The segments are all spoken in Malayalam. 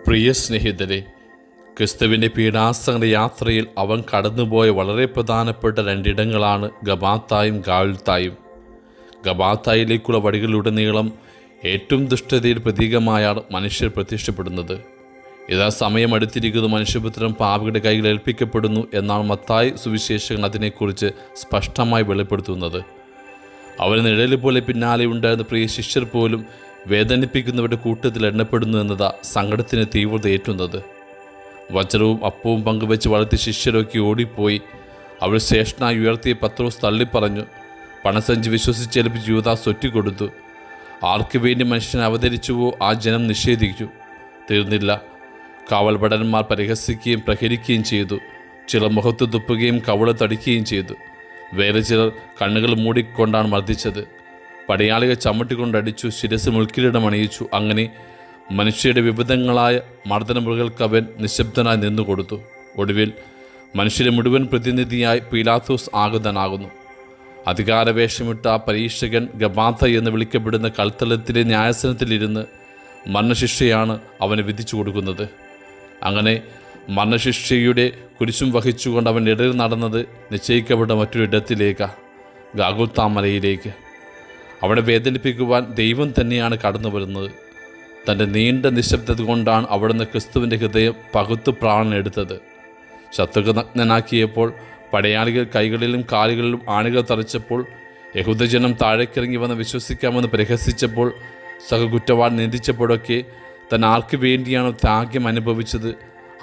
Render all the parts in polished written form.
പ്രിയ സ്നേഹിതരെ, ക്രിസ്തുവിൻ്റെ പീഡാസഹന യാത്രയിൽ അവൻ കടന്നുപോയ വളരെ പ്രധാനപ്പെട്ട രണ്ടിടങ്ങളാണ് ഗബാത്തായും ഗാഗുൽത്തായും. ഗബാത്തായിലേക്കുള്ള വഴികളിലുടനീളം ഏറ്റവും ദുഷ്ടതയുടെ പ്രതീകമായാണ് മനുഷ്യർ പ്രത്യക്ഷപ്പെടുന്നത്. ഇതാ സമയം അടുത്തിരിക്കുന്നു, മനുഷ്യപുത്രൻ പാപികളുടെ കൈകൾ ഏൽപ്പിക്കപ്പെടുന്നു എന്നാണ് മത്തായി സുവിശേഷകൻ അതിനെക്കുറിച്ച് സ്പഷ്ടമായി വെളിപ്പെടുത്തുന്നത്. അവന് നിഴൽ പോലെ പിന്നാലെ ഉണ്ടായിരുന്ന പ്രിയ ശിഷ്യർ പോലും വേദനിപ്പിക്കുന്നവരുടെ കൂട്ടത്തിൽ എണ്ണപ്പെടുന്നു എന്നതാ സങ്കടത്തിന് തീവ്രത ഏറ്റുന്നത്. വചനവും അപ്പവും പങ്കുവെച്ച് വളർത്തിയ ശിഷ്യരൊക്കെ ഓടിപ്പോയി. അവൾ ശ്രേഷ്ഠനായി ഉയർത്തിയ പത്രോസ് തള്ളിപ്പറഞ്ഞു. പണസഞ്ചി വിശ്വസിച്ചേൽപ്പിച്ച് യൂദാസ് ഒറ്റിക്കൊടുത്തു. ആർക്കു വേണ്ടി മനുഷ്യൻ അവതരിച്ചുവോ ആ ജനം നിഷേധിച്ചു. തീർന്നില്ല, കാവൽഭടന്മാർ പരിഹസിക്കുകയും പ്രഹരിക്കുകയും ചെയ്തു. ചിലർ മുഖത്ത് തുപ്പുകയും കവിളത്തടിക്കുകയും ചെയ്തു. വേറെ ചിലർ കണ്ണുകൾ മൂടിക്കൊണ്ടാണ് മർദ്ദിച്ചത്. പടയാളികൾ ചമ്മട്ടിക്കൊണ്ടടിച്ചു, ശിരസ് മുൾക്കിരീടം അണിയിച്ചു. അങ്ങനെ മനുഷ്യരുടെ വിവിധങ്ങളായ മർദ്ദനമുറകൾക്ക് അവൻ നിശബ്ദനായി നിന്നുകൊടുത്തു. ഒടുവിൽ മനുഷ്യരെ മുഴുവൻ പ്രതിനിധിയായി പീലാത്തോസ് ആഗതനാകുന്നു. അധികാരവേഷമിട്ട ആ പരീക്ഷകൻ ഗബാത്ത എന്ന് വിളിക്കപ്പെടുന്ന കൽത്തലത്തിലെ ന്യായാസനത്തിലിരുന്ന് മരണശിക്ഷയാണ് അവന് വിധിച്ചു കൊടുക്കുന്നത്. അങ്ങനെ മരണശിക്ഷയുടെ കുരിശും വഹിച്ചുകൊണ്ട് അവൻ ഇടയിൽ നടന്നത് നിശ്ചയിക്കപ്പെട്ട മറ്റൊരിടത്തിലേക്കാണ്, ഗാഗുൽത്താ മലയിലേക്ക്. അവിടെ വേദനിപ്പിക്കുവാൻ ദൈവം തന്നെയാണ് കടന്നു വരുന്നത്. തൻ്റെ നീണ്ട നിശബ്ദത കൊണ്ടാണ് അവിടുന്ന് ക്രിസ്തുവിൻ്റെ ഹൃദയം പകുത്തു പ്രാണനെടുത്തത്. ശത്രുക്കൾ നഗ്നനാക്കിയപ്പോൾ, പടയാളികൾ കൈകളിലും കാലുകളിലും ആണികൾ തറച്ചപ്പോൾ, യഹൂദജനം താഴേക്കിറങ്ങി വന്ന് വിശ്വസിക്കാമെന്ന് പ്രഹസിച്ചപ്പോൾ, സഹകുറ്റവാളി നിന്ദിച്ചപ്പോഴൊക്കെ താൻ ആർക്കു വേണ്ടിയാണോ ത്യാഗം അനുഭവിച്ചത്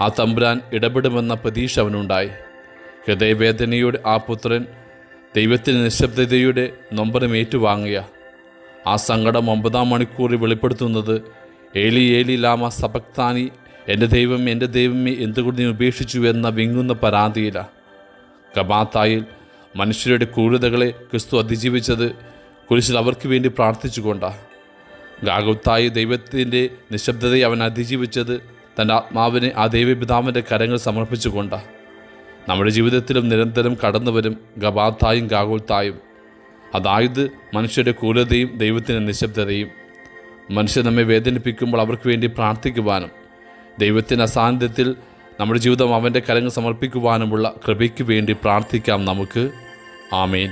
ആ തമ്പുരാൻ ഇടപെടുമെന്ന പ്രതീക്ഷ അവനുണ്ടായി. ഹൃദയവേദനയോടെ ആ പുത്രൻ ദൈവത്തിൻ്റെ നിശബ്ദതയുടെ നൊമ്പരം ഏറ്റുവാങ്ങിയ ആ സങ്കടം 9-ാം മണിക്കൂറിൽ വെളിപ്പെടുത്തുന്നത് ഏലി ഏലി ലാമ സബക്താനി, എൻ്റെ ദൈവമേ എന്തുകൊണ്ട് നീ ഉപേക്ഷിച്ചു എന്ന വിങ്ങുന്ന പരാതിയിലാണ്. ഗബാത്തായിൽ മനുഷ്യരുടെ ക്രൂരതകളെ ക്രിസ്തു അതിജീവിച്ചത് കുരിശിൽ അവർക്ക് വേണ്ടി പ്രാർത്ഥിച്ചുകൊണ്ടാണ്. ഗാഗുൽത്തായി ദൈവത്തിൻ്റെ നിശബ്ദതയെ അവൻ അതിജീവിച്ചത് തൻ്റെ ആത്മാവിനെ ആ ദൈവപിതാവിൻ്റെ കരങ്ങൾ സമർപ്പിച്ചുകൊണ്ടാണ്. നമ്മുടെ ജീവിതത്തിലും നിരന്തരം കടന്നു വരും ഗബാത്തായും ഗാഗുൽത്തായും. അതായത് മനുഷ്യരുടെ ക്രൂരതയും ദൈവത്തിൻ്റെ നിശബ്ദതയും. മനുഷ്യർ നമ്മെ വേദനിപ്പിക്കുമ്പോൾ അവർക്ക് വേണ്ടി പ്രാർത്ഥിക്കുവാനും ദൈവത്തിൻ്റെ അസാന്നിധ്യത്തിൽ നമ്മുടെ ജീവിതം അവൻ്റെ കരങ്ങൾ സമർപ്പിക്കുവാനുമുള്ള കൃപയ്ക്ക് വേണ്ടി പ്രാർത്ഥിക്കാം നമുക്ക്. ആമേൻ.